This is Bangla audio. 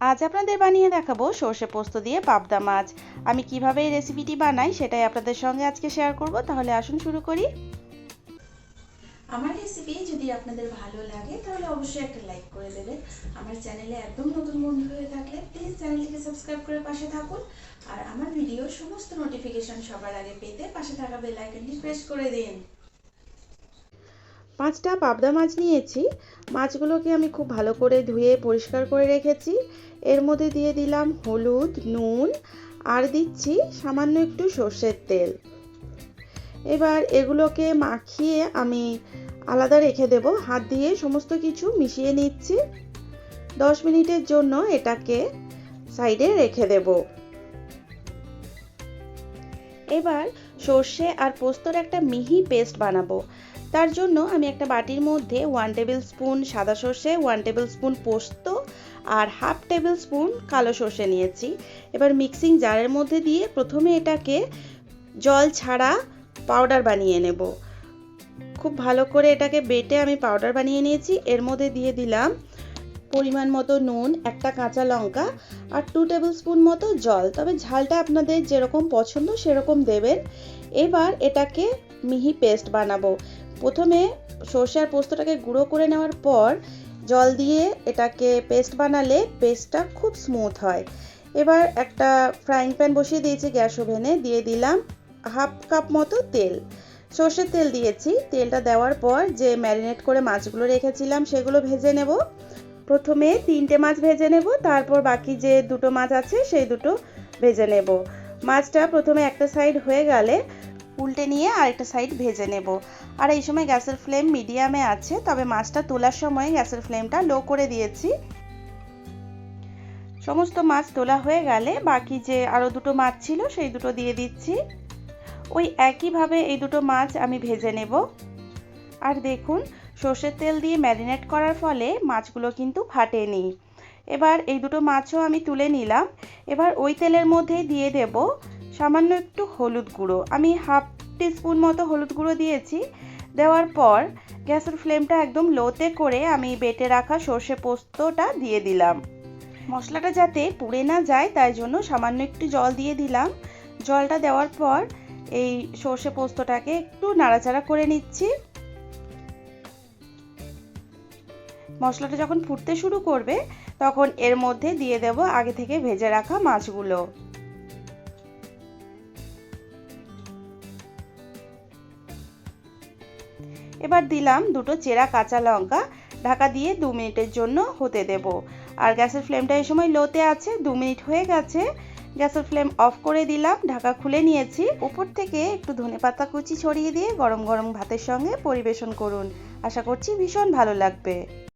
আজ আপনাদের বানিয়ে দেখাবো সর্ষে পোস্ত দিয়ে পাবদা মাছ। আমি কিভাবে এই রেসিপিটি বানাই সেটাই আপনাদের সঙ্গে আজকে শেয়ার করব। তাহলে আসুন শুরু করি। আমার রেসিপি যদি আপনাদের ভালো লাগে তাহলে অবশ্যই একটা লাইক করে দেবেন। আমার চ্যানেলে একদম নতুন বন্ধু হয়ে থাকলে প্লিজ চ্যানেলটিকে সাবস্ক্রাইব করে পাশে থাকুন। আর আমার ভিডিওর সমস্ত নোটিফিকেশন সবার আগে পেতে পাশে থাকা বেল আইকনটি প্রেস করে দিন। 5টা পাবদা মাছ নিয়েছি। মাছগুলোকে আমি খুব ভালো করে ধুয়ে পরিষ্কার করে রেখেছি। এর মধ্যে দিয়ে দিলাম হলুদ, নুন আর দিচ্ছি সামান্য একটু সর্ষের তেল। এবার এগুলোকে মাখিয়ে আমি আলাদা রেখে দেব। হাত দিয়ে সমস্ত কিছু মিশিয়ে নিচ্ছি। 10 মিনিটের জন্য এটাকে সাইডে রেখে দেব। এবার সর্ষে আর পোস্তর একটা মিহি পেস্ট বানাবো। তার জন্য আমি একটা বাটির মধ্যে 1 টেবিল স্পুন সাদা সর্ষে, 1 টেবিল স্পুন পোস্ত আর হাফ টেবিল স্পুন কালো সর্ষে নিয়েছি। এবার মিক্সিং জারের মধ্যে দিয়ে প্রথমে এটাকে জল ছাড়া পাউডার বানিয়ে নেব। খুব ভালো করে এটাকে বেটে আমি পাউডার বানিয়ে নিয়েছি। এর মধ্যে দিয়ে দিলাম পরিমাণ মতো নুন, একটা কাঁচা লঙ্কা আর 2 টেবিল স্পুন মতো জল। তবে ঝালটা আপনাদের যেরকম পছন্দ সেরকম দেবেন। এবার এটাকে মিহি পেস্ট বানাবো। প্রথমে সর্ষে আর পোস্তটাকে গুঁড়ো করে নেওয়ার পর জল দিয়ে এটাকে পেস্ট বানালে পেস্টটা খুব স্মুথ হয়। এবার একটা ফ্রাইং প্যান বসিয়ে দিয়েছি গ্যাস ওভেনে। দিয়ে দিলাম হাফ কাপ মতো তেল। সর্ষের তেল দিয়েছি। তেলটা দেওয়ার পর যে ম্যারিনেট করে মাছগুলো রেখেছিলাম সেগুলো ভেজে নেব। প্রথমে 3টে মাছ ভেজে নেব, তারপর বাকি যে 2টো মাছ আছে সেই 2টো ভেজে নেব। মাছটা প্রথমে একটা সাইড হয়ে গেলে উল্টে নিয়ে আরেকটা সাইড ভেজে নেব। আর এই সময় গ্যাসের ফ্লেম মিডিয়ামে আছে, তবে মাছটা তোলার সময় গ্যাসের ফ্লেমটা লো করে দিয়েছি। সমস্ত মাছ তোলা হয়ে গেলে বাকি যে আরও 2টো মাছ ছিল সেই 2টো দিয়ে দিচ্ছি। ওই একইভাবে এই 2টো মাছ আমি ভেজে নেব। আর দেখুন, সর্ষের তেল দিয়ে ম্যারিনেট করার ফলে মাছগুলো কিন্তু ফাটেনি। এবার এই 2টো মাছও আমি তুলে নিলাম। এবার ওই তেলের মধ্যেই দিয়ে দেব সামান্য একটু হলুদ গুঁড়ো। আমি হাফ টিস্পুন মতো হলুদ গুঁড়ো দিয়েছি। দেওয়ার পর গ্যাসের ফ্লেমটা একদম লোতে করে আমি বেটে রাখা সর্ষে পোস্তটা দিয়ে দিলাম। মশলাটা যাতে পুড়ে না যায় তাই জন্য সামান্য একটু জল দিয়ে দিলাম। জলটা দেওয়ার পর এই সর্ষে পোস্তটাকে একটু নাড়াচাড়া করে নিচ্ছি। মশলাটা যখন ফুটতে শুরু করবে তখন এর মধ্যে দিয়ে দেব আগে থেকে ভেজে রাখা মাছগুলো। এবার দিলাম 2টো চেরা কাঁচা লঙ্কা। ঢাকা দিয়ে 2 মিনিটের জন্য হতে দেব। আর গ্যাসের ফ্লেমটা এই সময় লোতে আছে। 2 মিনিট হয়ে গেছে। গ্যাসের ফ্লেম অফ করে দিলাম, ঢাকা খুলে নিয়েছি। উপর থেকে একটু ধনেপাতা কুচি ছড়িয়ে দিয়ে গরম গরম ভাতের সঙ্গে পরিবেশন করুন। আশা করছি ভীষণ ভালো লাগবে।